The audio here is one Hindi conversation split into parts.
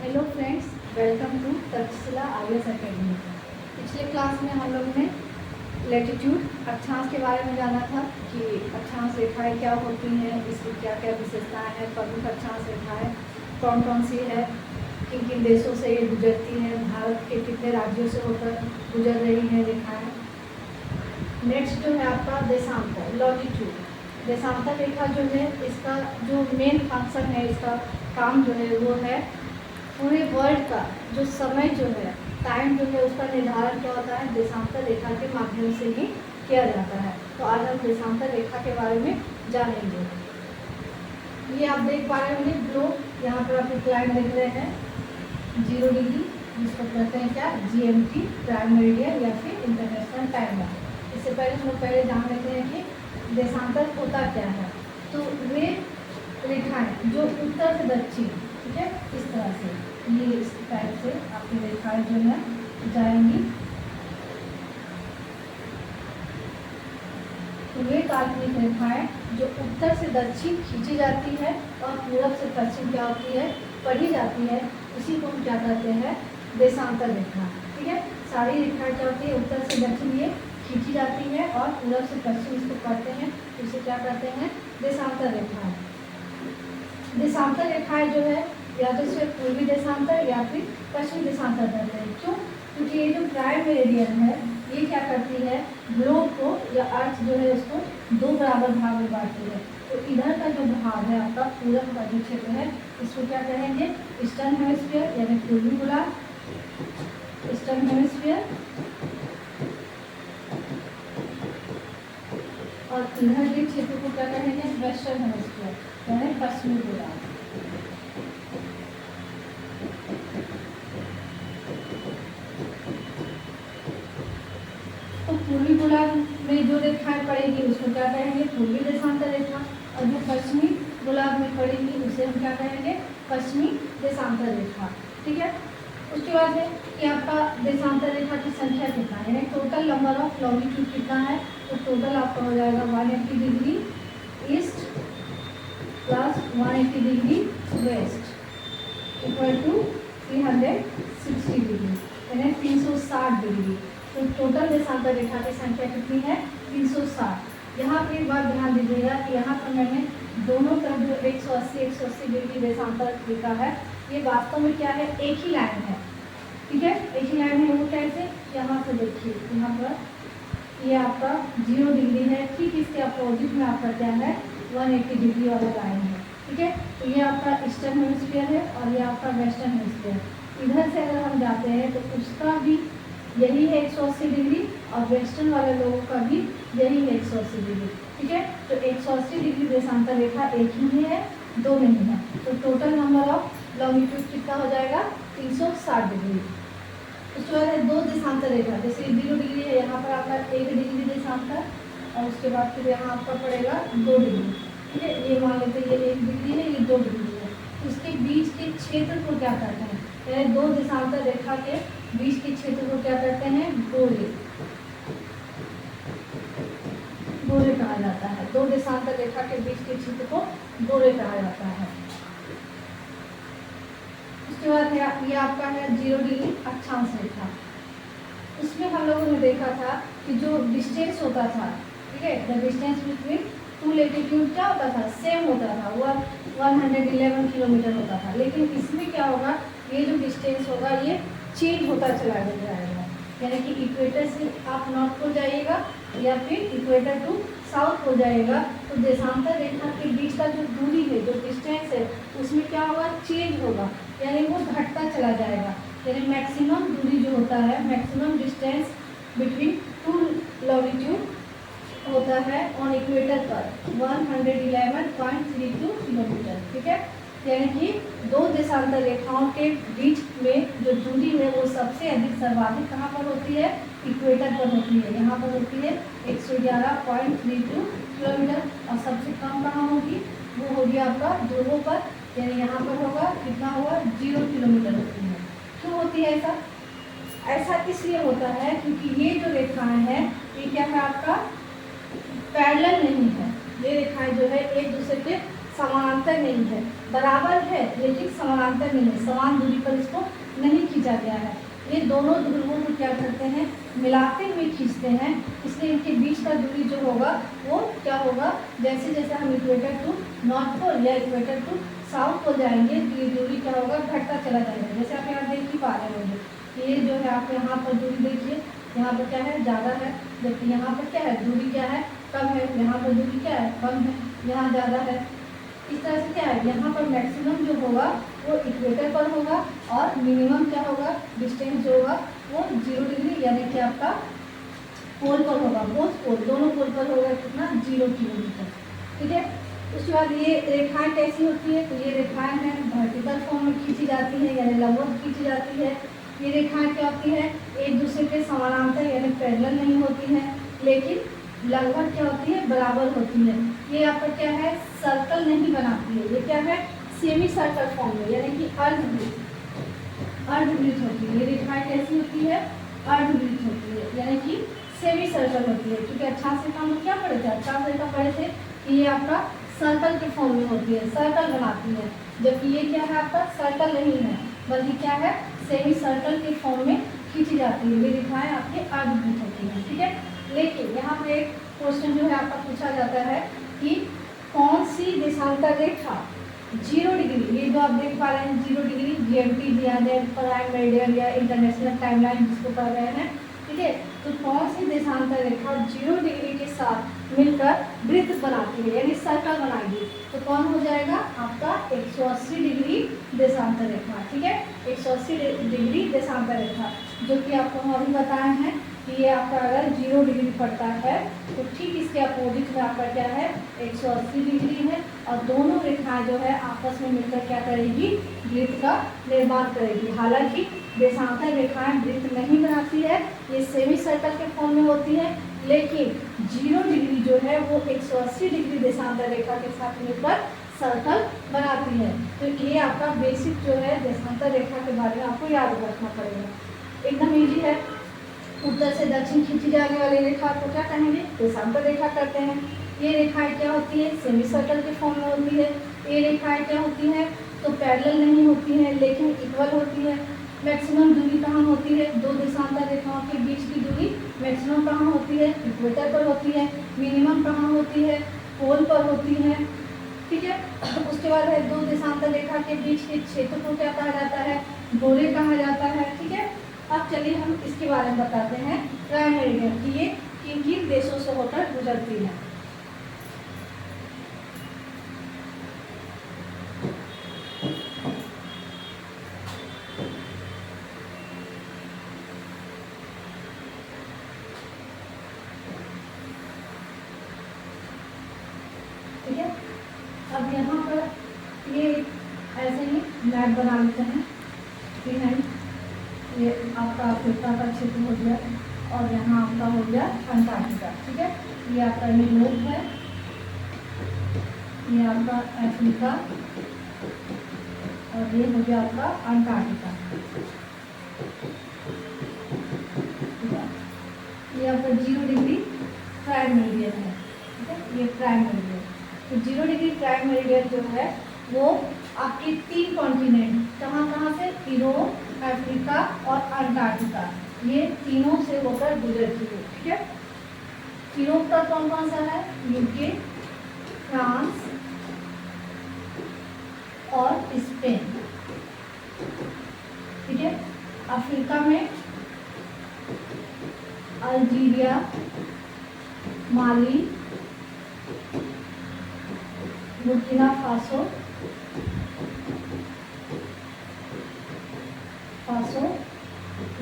Hello friends, welcome to Takshashila IAS academy. पिछले क्लास में हम लोग ने लैटिट्यूड अक्षांश के बारे में जाना था कि अक्षांश रेखाएं क्या होती हैं, इसकी क्या क्या विशेषताएं हैं, प्रमुख अक्षांश रेखाएं कौन कौन सी है, किन किन देशों से ये गुजरती हैं, भारत के कितने राज्यों से होकर गुजर रही हैं रेखाएँ। नेक्स्ट जो है आपका देशांतर, लॉन्गिट्यूड। देशांतर रेखा जो है, इसका जो मेन फंक्शन है, इसका काम जो है वो है पूरे वर्ल्ड का जो समय जो है, टाइम जो है, उसका निर्धारण क्या होता है, देशांतर रेखा के माध्यम से ही किया जाता है। तो आज हम देशांतर रेखा के बारे में जानेंगे। ये आप देख पा रहे होंगे ग्लोब, यहाँ पर आप एक लाइन देख रहे हैं 0 डिग्री, जिसको कहते हैं क्या, GMT, प्राइम मेरिडियन या फिर इंटरनेशनल टाइमर। इससे पहले हम लोग पहले जान लेते हैं कि देशांतर होता क्या है। तो वे रेखाएं जो उत्तर से दक्षिण, ठीक है, इस तरह से, ये इस टाइप से आपकी रेखाएं जो है जाएंगी। तो वे काल्पनिक रेखाएं जो उत्तर से दक्षिण खींची जाती है और पूरब से पश्चिम क्या होती है, पढ़ी जाती है, उसी को हम क्या कहते हैं, देशांतर रेखा। ठीक है, सारी रेखाएं क्या होती है, उत्तर से दक्षिण ये खींची जाती है और पूरब से पश्चिम इसको पढ़ते हैं, इसे क्या कहते हैं, देशांतर रेखाएं। देशांतर रेखाएं जो है या तो सिर्फ पूर्वी देशांतर या फिर पश्चिमी देशांतर कहते हैं। क्यों? क्योंकि ये जो प्राइम मेरिडियन है, ये क्या करती है, ग्लोब को या अर्थ जो है उसको 2 बराबर भाग में बांटती है। तो इधर का जो भाग है आपका पूरब का जो क्षेत्र है, इसको क्या कहेंगे, ईस्टर्न हेमिस्फीयर यानी पूर्वी गोलार्ध, ईस्टर्न हेमिस्फीयर। और इधर के क्षेत्र को क्या कहेंगे, वेस्टर्न हेमिस्फीयर यानी पश्चिमी गोलार्ध। तो पूर्वी गोलार्ध में जो रेखाएं पड़ेगी उसको क्या कहेंगे, पूर्वी देशांतर रेखा, और जो पश्चिमी गोलार्ध में पड़ेगी उसे हम क्या कहेंगे, पश्चिमी देशांतर रेखा। ठीक है, उसके बाद है कि आपका देशांतर रेखा की संख्या कितना है, यानी टोटल नंबर ऑफ लॉन्गिट्यूड कितना है। तो टोटल आपका हो जाएगा 180 degree east plus 180 degree west equal to 360 degree, यानी 360 डिग्री। तो टोटल देशांतर रेखा की संख्या कितनी है, 360। यहाँ पर एक बात ध्यान दीजिएगा कि यहाँ पर मैंने दोनों तरफ जो 180 डिग्री देशांतर लिखा है, ये वास्तव में क्या है, एक ही लाइन है। ठीक है, एक ही लाइन है। वो कैसे, यहाँ से देखिए, यहाँ पर ये आपका 0 डिग्री है, ठीक इसके अपोजिट में आपका क्या है, 180 डिग्री वाला लाइन है। ठीक है, तो ये आपका ईस्टर्न हेमिस्फीयर है और ये आपका वेस्टर्न हेमिस्फीयर। इधर से अगर हम जाते हैं तो उसका भी यही है 180 डिग्री और वेस्टर्न वाले लोगों का भी यही है 180 डिग्री। ठीक है, तो 180 डिग्री देशांतर रेखा एक ही है, 2 नहीं है। तो टोटल नंबर ऑफ लॉन्गिट्यूड कितना हो जाएगा, 360 डिग्री। उसके बाद है 2 देशांतर रेखा, जैसे 0 डिग्री है, यहाँ पर आपका 1 डिग्री देशांतर और उसके बाद फिर यहाँ आपका पड़ेगा 2 डिग्री। ठीक है, ये मान लेते हैं ये 1 डिग्री है, ये 2 डिग्री है। उसके बीच के क्षेत्र को क्या कहते हैं, यानी 2 देशांतर रेखा के बीच के क्षेत्र को क्या कहते हैं, गोले, गोले कहा जाता है। 2 देशांतर रेखा के बीच के क्षेत्र को गोले कहा जाता है। उसके बाद है ये आपका है 0 डिग्री अक्षांश रेखा। उसमें हम लोगों ने देखा था कि जो डिस्टेंस होता था, ठीक है, द डिस्टेंस बिटवीन 2 लैटिट्यूड क्या होता था, सेम होता था, वह 111 किलोमीटर होता था। लेकिन इसमें क्या होगा, ये जो डिस्टेंस होगा ये चेंज होता चला जाएगा, यानी कि इक्वेटर से आप नॉर्थ को जाइएगा या फिर इक्वेटर टू साउथ हो जाएगा। तो देशांतर रेखा के बीच का जो दूरी है, जो डिस्टेंस है, उसमें क्या होगा, चेंज होगा, यानी वो घटता चला जाएगा। यानी मैक्सिमम दूरी जो होता है, मैक्सिमम डिस्टेंस बिटवीन 2 लॉन्गिट्यूड होता है ऑन इक्वेटर पर 111.32 किलोमीटर। ठीक है, यानी कि 2 देशांतर रेखाओं के बीच में जो दूरी है वो सबसे अधिक सर्वाधिक कहाँ पर होती है, इक्वेटर पर होती है। यहाँ पर होती है 111.32 किलोमीटर और सबसे कम कहाँ होगी, वो होगी आपका ध्रुवों पर, यानी यहाँ पर होगा कितना होगा, 0 किलोमीटर होती है। क्यों होती है ऐसा, ऐसा इसलिए होता है क्योंकि ये जो रेखाएं हैं ये क्या है, आपका पैरेलल नहीं है। ये रेखाएं जो है एक दूसरे के समानांतर नहीं है, बराबर है लेकिन समानांतर नहीं है, समान दूरी पर इसको नहीं खींचा गया है। ये दोनों ध्रुवों को क्या करते हैं, मिलाते हुए खींचते हैं, इसलिए इनके बीच का दूरी जो होगा वो क्या होगा, जैसे जैसे हम इक्वेटर टू नॉर्थ पोल या इक्वेटर टू साउथ पोल जाएंगे तो ये दूरी क्या होगा, घटता चला जाएगा। जैसे आप यहाँ देख ही पा रहे होंगे, ये जो है आप यहाँ पर दूरी देखिए, यहाँ पर क्या है, ज़्यादा है, जबकि यहाँ पर क्या है, दूरी क्या है, कम है, यहाँ पर दूरी क्या है, कम है, यहाँ ज़्यादा है। इस तरह से क्या है, यहाँ पर मैक्सिमम जो होगा वो इक्वेटर पर होगा और मिनिमम क्या होगा, डिस्टेंस जो होगा वो 0 डिग्री यानी कि आपका पोल पर होगा, बोथ पोल, दोनों पोल पर होगा कितना, 0 किलोमीटर। ठीक है, उसके बाद ये रेखाएं कैसी होती है, तो ये रेखाएं हैं वर्टिकल फॉर्म में खींची जाती है यानी लंबवत खींची जाती है। ये रेखाएं क्या होती है, एक दूसरे के समानांतर यानी पैरेलल नहीं होती हैं, लेकिन लगभग क्या होती है, बराबर होती है। ये आपका क्या है, सर्कल नहीं बनाती है, ये क्या है, सेमी सर्कल फॉर्म में यानी कि अर्धवृत्त होती है। ये रेखाएं कैसी होती है, अर्धवृत्त होती है यानी कि सेमी सर्कल होती है। क्योंकि अच्छा से हम लोग क्या पढ़े थे, अच्छा से पढ़े थे कि ये आपका सर्कल के फॉर्म में होती है, सर्कल बनाती है, जबकि ये क्या है, आपका सर्कल नहीं है बल्कि क्या है, सेमी सर्कल के फॉर्म में खींची जाती है। ये रेखाएं आपके अर्धवृत्त होती हैं। ठीक है, लेकिन यहाँ पे एक क्वेश्चन जो है आपका पूछा जाता है कि कौन सी देशांतर रेखा 0 डिग्री, ये जो आप देख पा रहे हैं 0 डिग्री GMT दिया है, प्राइम मेरिडियन या इंटरनेशनल टाइमलाइन जिसको पढ़ रहे हैं, ठीक है, तो कौन सी देशांतर रेखा 0 डिग्री के साथ मिलकर वृत्त बनाती है यानी सर्कल बनाएगी, तो कौन हो जाएगा आपका 180 डिग्री देशांतर रेखा। ठीक है, 180 डिग्री देशांतर रेखा, जो कि आपको हम अभी बताए हैं कि ये आपका अगर 0 डिग्री पड़ता है तो ठीक इसके अपोजिट में आपका क्या है, 180 डिग्री है, और दोनों रेखाएं जो है आपस में मिलकर क्या करेगी, वृत्त का निर्माण करेगी। हालांकि देशांतर रेखाएं वृत्त नहीं बनाती है, ये सेमी सर्कल के फॉर्म में होती है, लेकिन 0 डिग्री जो है वो 180 डिग्री देशांतर रेखा के साथ मिलकर सर्कल बनाती है। तो ये आपका बेसिक जो है देशांतर रेखा के बारे में आपको याद रखना पड़ेगा, एकदम ईजी है। उत्तर से दक्षिण खींची जाने वाली रेखा को क्या कहेंगे, देशांतर रेखा करते हैं। ये रेखाएं क्या होती है, सेमी सर्कल के फॉर्म में होती है। ये रेखाएं क्या होती हैं, तो पैरेलल नहीं होती हैं लेकिन इक्वल होती है। मैक्सिमम दूरी कहाँ होती है, दो देशांतर रेखाओं के बीच की दूरी मैक्सिमम कहाँ होती है, इक्वेटर पर होती है। मिनिमम कहाँ होती है, पोल पर होती है। ठीक है, उसके बाद है दो देशांतर रेखा के बीच के क्षेत्र को क्या कहा जाता है, गोले कहा जाता है। ठीक है, अब चलिए हम इसके बारे में बताते हैं प्राइम मेरिडियन कि ये किन किन देशों से होकर गुजरती है। ठीक है, अब यहाँ पर ये ऐसे ही मैप बना लेते हैं। ठीक है, ये आपका अफ्रीका का क्षेत्र हो गया और यहाँ आपका हो गया अंटार्कटिका। ठीक है, ये आपका यूरोप है, ये आपका अफ्रीका और ये हो गया आपका अंटार्कटिका। ये आपका 0 डिग्री प्राइम मेरिडियन है। ठीक है, ये प्राइम मेरिडियन, तो 0 डिग्री प्राइम मेरिडियन जो है वो आपके 3 कॉन्टिनेंट कहाँ कहाँ से, यूरोप, अफ्रीका और अंटार्कटिका, ये तीनों से होकर गुजरती है। ठीक है, यूरोप का कौन कौन सा है, यूके, फ्रांस और स्पेन। ठीक है, अफ्रीका में अल्जीरिया, माली, बुर्किना फासो,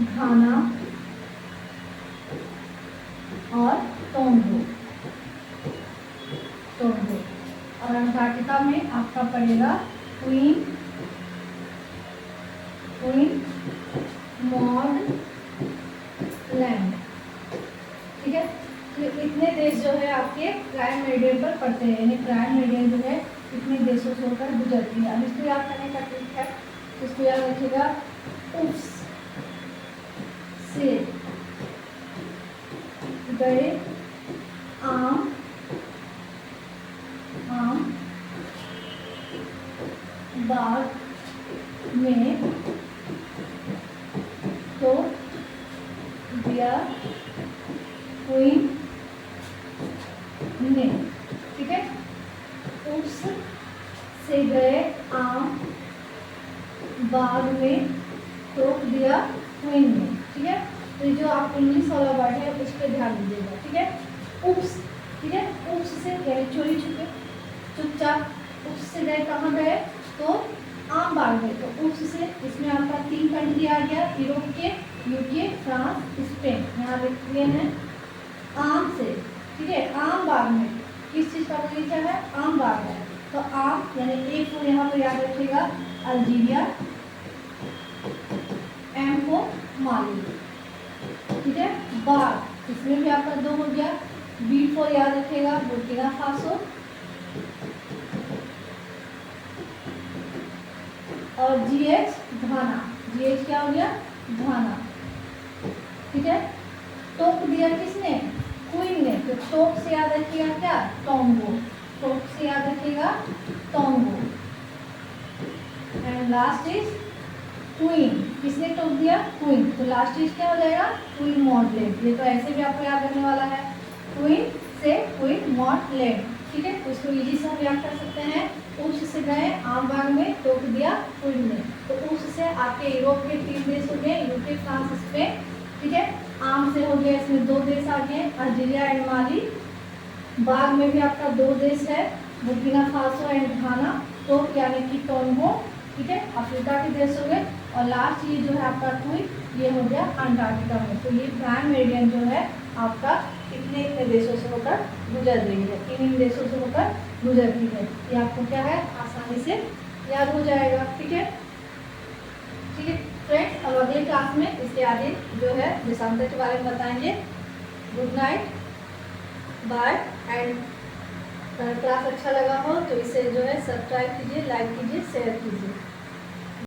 घाना और टोंगो। और अंटार्कटिका में आपका पड़ेगा क्वीन मॉड लैंड। ठीक है, तो इतने देश जो है आपके प्राइम मेरिडियन पर पड़ते हैं, यानी प्राइम मेरिडियन जो है इतने देशों से होकर गुजरती है। अब इसको याद करने का ट्रिक है, इसको याद रखिएगा, उस से गए आम में तो दिया क्वीन ने, ठीक है। उस से गए आम बाग में टोक दिया क्वीन ने, ठीक है। तो ये जो आप इंग्लिश वाला वर्ड है उस पर ध्यान दीजिएगा, ठीक है। उप्स, ठीक है। उप्स से गए चोरी छुपे, चुपचाप। उप्स से गए कहाँ गए, तो आम बाग में। तो उप्स से इसमें आपका 3 कंट्री आ गया, यूरोप के, यूके, फ्रांस, स्पेन। यहाँ लिखे हैं आम से, ठीक है। आम बाग में किस चीज़ का बगीचा है, आम बाग है। तो आम यानी एक को यहाँ पर याद रखिएगा अल्जीरिया, एम को माली, ठीक है। बाग इसमें भी आपका 2 हो गया। बी फॉर याद रखिएगा बुर्किना फासो, और GH घाना। GH क्या हो गया, घाना, ठीक है। टोक दिया किसने, क्वीन ने। तो टोक से याद रखिएगा क्या, टोंगो। टोक से याद रखिएगा टोंगो। एंड लास्ट इज क्वीन, किसने टोक दिया, क्वीन। तो लास्ट इज क्या हो जाएगा, क्वीन मॉडलेट। ये तो ऐसे भी आपको याद रखने वाला है, क्वीन से क्वीन मॉडलेट, ठीक है। तो इसको इजी से हम याद कर सकते हैं। उस से गए आम बाग में टोक दिया क्वीन ने। तो उस से आपके यूरोप के 3 देश हो गए, यूके, फ्रांस, स्पेन, ठीक है। आम से हो गया, इसमें 2 देश आ गए, अल्जीरिया एंड माली। बाग में भी आपका 2 देश है, बुर्किना फासो एंड घाना। टोक यानी कि टोंगो, ठीक है, अफ्रीका के देश हो गए। और लास्ट ये जो है आपका क्वीन, ये हो गया अंटार्कटिका में। तो ये ग्रैंड मेरिडियन जो है आपका इतने देशों से होकर गुजर रही है, इन देशों से होकर गुजर रही है। ये आपको क्या है, आसानी से याद हो जाएगा, ठीक है। ठीक है फ्रेंड्स, अब अगले क्लास में इसके आगे जो है देशांतर के बारे में बताएंगे। Good night, bye. एंड अगर क्लास अच्छा लगा हो तो इसे जो है सब्सक्राइब कीजिए, लाइक कीजिए, शेयर कीजिए।